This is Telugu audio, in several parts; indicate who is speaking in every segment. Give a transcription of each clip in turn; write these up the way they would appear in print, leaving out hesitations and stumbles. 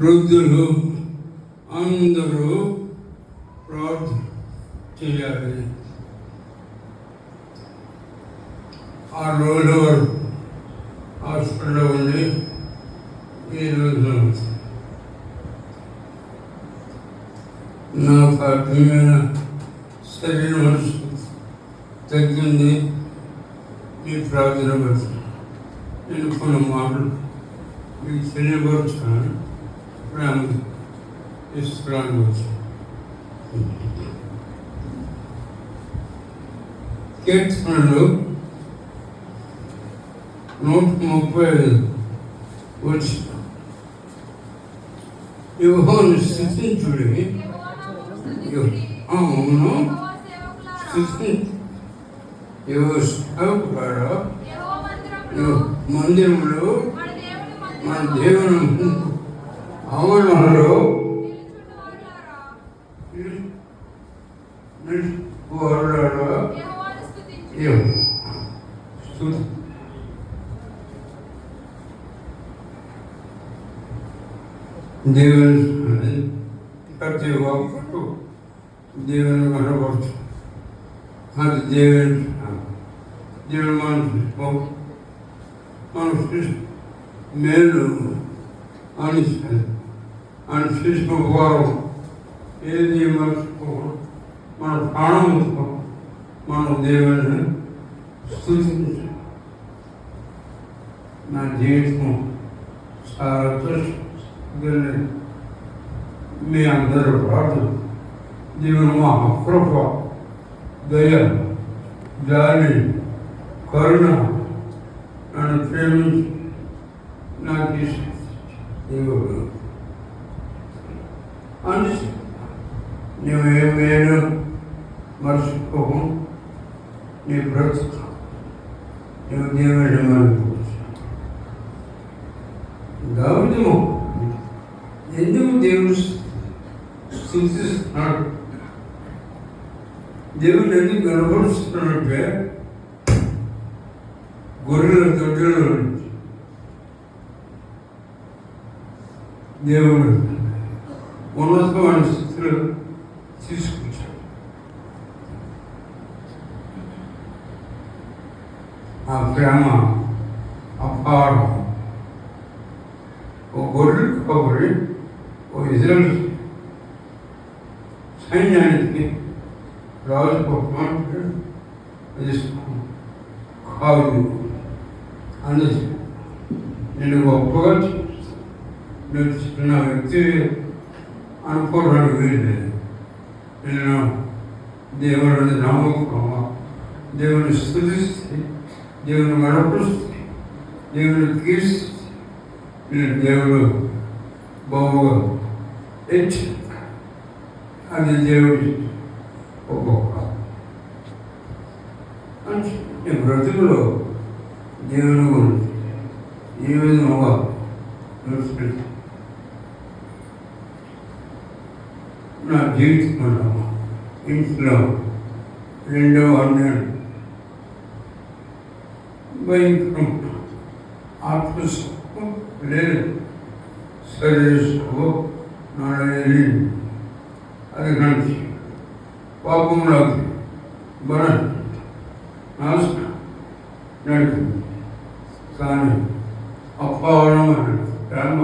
Speaker 1: వృద్ధులు అందరూ ప్రార్థన చేయాలి. ఆ రోజు హాస్పిటల్లో ఉండి ఈరోజు నాకు అర్థమైన శరీరం తగ్గింది. మీ ప్రార్థన బట్టి నేను కొన్ని మాటలు మీకు తెలియపరుచున్నాను. ప్రేమ ఇస్తున్నాను. కీర్తనలు 135 వచ్చి యెహోవాను స్తుతించుడి, అవును సేవకులారా, మందిరంలో మన దేవుని ఆవరణలో దేవుని ప్రతి ఒక్కరు దేవుని కనపడుతు. అది దేవుని మన మేలు అని చూసుకోవారు. ఏది మన ప్రాణంతో మన దేవుని స్తుతించాలి. నా జీవితం చాలా మీ అందరూ ప్రార్థన దేవుని మా కృప, దయ, జాలి, కరుణ నన్ను ప్రేమించి నాకు దేవుడు అని నువ్వేమేను మర్చిపోకు. నీ బ్రతుకు నువ్వు దేవుని అనుకోవచ్చు. దావీదు ఎందుకు దేవుడు స్తుతిస్తున్నాడు, దేవుని ఎందుకు కనపరుస్తున్నాడంటే గొర్రెల దొడ్లలో దేవుడు ఉన్నతమైన స్థితిలో తీసుకొచ్చాడు. ఆ ప్రేమ అపారం. ఓ గొర్రెలు కాబట్టి ఓ ఇజ్రాయెల్ సైన్యానికి రాజు గొప్ప కాదు అని నేను గొప్పగా నేర్చుకున్న వ్యక్తి అనుకోవడానికి వీల్లేదు. నేను దేవుని నమ్మకం, దేవుని స్తుతిస్తే, దేవుని గడపరుస్తే, దేవుని కీర్తి నేను దేవుడు బాగుగా హెచ్చు. అది దేవుడి ఒక్కొక్క నీ బ్రతుకులో దేవుని గురించి ఏ విధంగా తెలుసుకుంటా. నా జీవితంలో ఇంట్లో రెండవ అన్యాయం భయంకరం ఆత్మసుఖం లేదు, శరీర సుఖం నాడేది. అది కలిసి పాపంలోకి బలం నాశనం నడుపుతుంది. కానీ అపవారం అంటే ప్రేమ,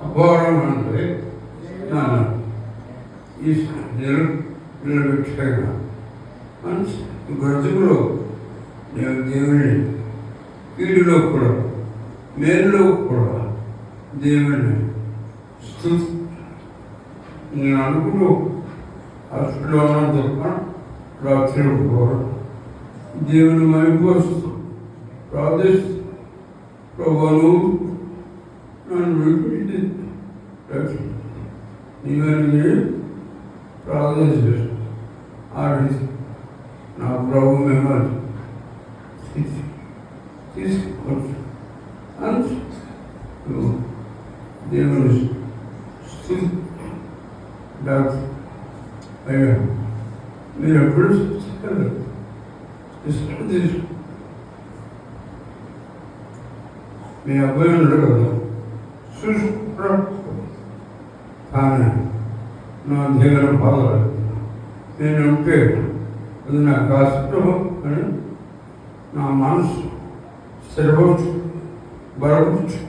Speaker 1: అపవారం అంటే నిలబెట్టాక మంచి బ్రతుకులో దేవుని కీడులో కూడా మేలులో కూడా దేవుని స్తుతి. నేను అనుకుంటూ హాస్పిటల్లో ఉన్న తప్ప రాత్రి పోవడం దేవుని మైపోస్తూ ప్రార్థిస్తూ ప్రభువు నన్ను విడిపించి నీవన్నీ ప్రార్థన చేస్తాను. ఆ రీతి నా ప్రభు మిమ్మల్ని తీసుకోవచ్చు అని దేవుని స్తుతి. డాక్టర్ అయ్యా మీరు ఎప్పుడు చూస్తారు తీసుకో. మీ అబ్బాయి ఉన్నాడు కదా చూసుకో. కానీ నా దేవుని బాధలు నేను ఉంటే అది నాకు కష్టం అని నా మనసు స్థిరపరచు బలపరచు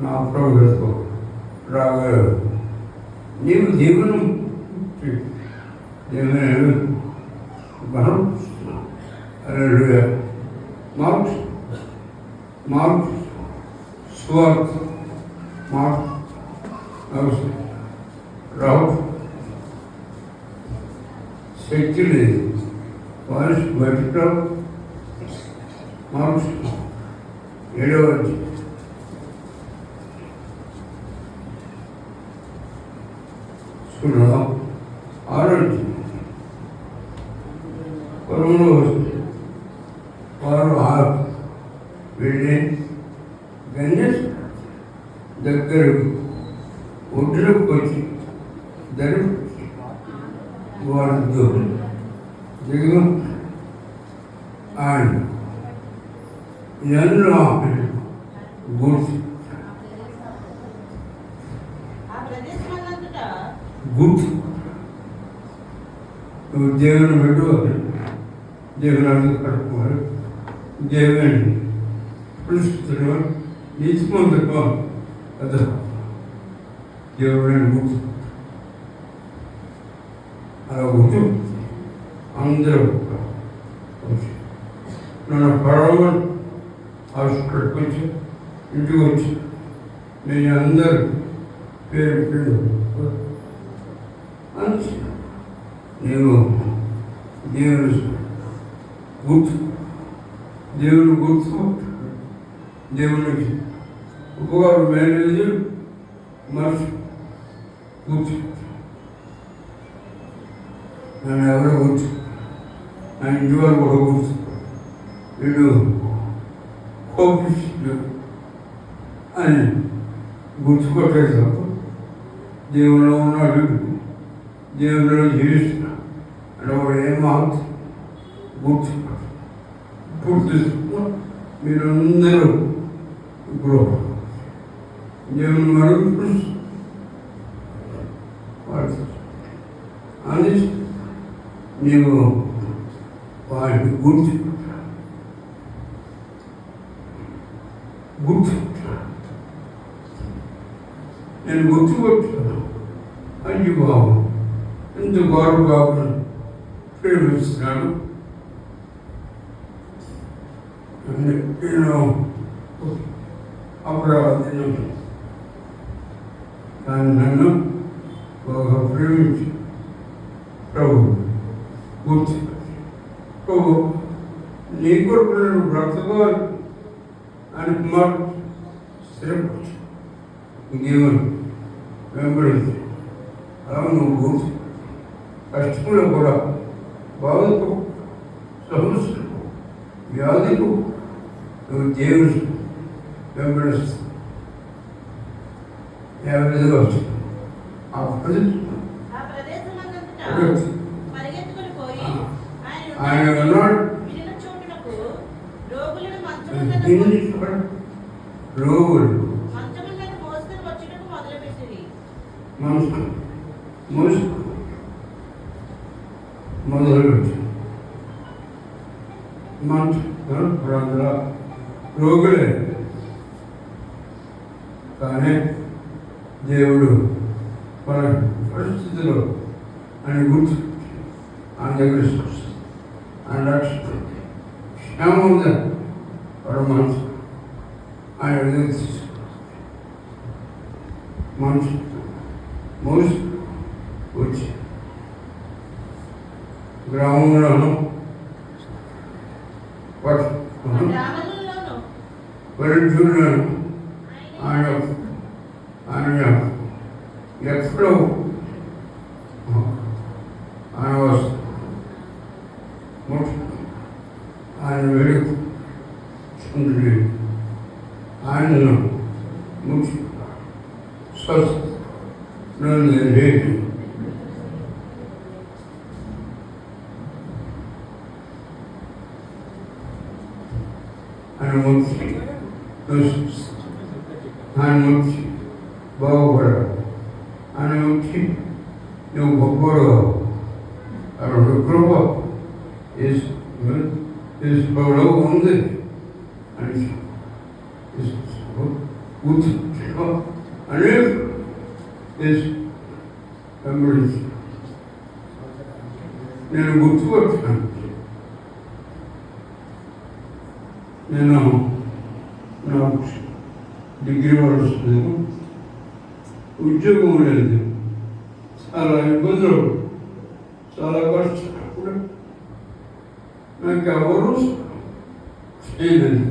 Speaker 1: నా ప్రభుత్వం రాగలరు. నీవు దేవుని దేవుని బలపరుచు. హల్లెలూయా. మార్క్స్ సువార్త రావు శక్తి లేదు. వారి బయట మార్క్స్ 7వ చూడడం ఆరోగ్యం పొలంలో వారు వెళ్ళి గణేష్ దగ్గర ఒడ్డులకు వచ్చి ధరి వారితో దిగు ఆయన ఎన్నో గుర్తు నువ్వు దేవుని పెట్టు దేవుని అడుగు కడుక్కోవాలి. దేవుని పురుషుడు నీతిమంతుడు కదా దేవుడైన గుర్తు అలా గుర్తు అందరూ నన్ను పడవ హాస్పిటల్కి వచ్చి ఇంటికి వచ్చి నేను అందరూ పేరు నేను దేవుని గుర్తు దేవునికి ఉపకారం మేనేజ్ మనసు గుర్తు నన్ను ఎవరో గుర్తు నా ఇంటి వారు కూడా గుర్తు వీడు కోపిస్తు అని గుర్తుకొట్టేసాడు. దేవుల్లో ఉన్నాడు, దేవుల్లో జీవిస్తున్నా అంటే వాడు ఏమావుతుంది గుర్తు మీరందరూ ఇప్పుడు దేవుని మరుగు అని నీవు వాడిని గుర్తు నేను గుర్తుకొచ్చాను. అయ్యి బాబు ఇంత గౌరవ బాబును ప్రేమిస్తున్నాను. నేను అపరాధం కానీ నన్ను ఒక ప్రేమించి ప్రభు గుర్తు ప్రభు నీ కొరకు నేను బ్రతకాలి అని మాట స్థిరపరచు. ఇంకేమని వెంబడించి అలా నువ్వు గుర్తు కష్టంలో కూడా బాధకు సమస్యకు వ్యాధికు నువ్వు దేవుని వెంబడిస్తావు. విధంగా వచ్చు ఆ ఆయన ఉన్నాడు. రోగులు మొదలుపెట్టి రోగులే కానీ దేవుడు మన పరిస్థితిలో ఆయన గుర్తు ఆయన దగ్గర ఆయన రక్షణ క్షేమం ఉందని వాడు మనసు ఆయన మనసు మోసి వచ్చి గ్రామంలోనూ పరిచూడను ఆయన ఆయన ఎక్కడో ఆయన ఆయన వెలుగు ఆయనను ముఖ్య స్వస్థ లేదు. ఆయన ముఖ్య బాగుపడాలి. ఆయన వచ్చి నువ్వు గొప్పవాడు అక్కడ కృప తీసుకోవడం ఉంది అని అనేక వెంబడించి నేను గుర్తుకొచ్చాను. నేను నా డిగ్రీ వస్తుంది, ఉద్యోగం లేదు, చాలా ఇబ్బందులు, చాలా కష్టం. నాకు ఎవరు చేయలేదు.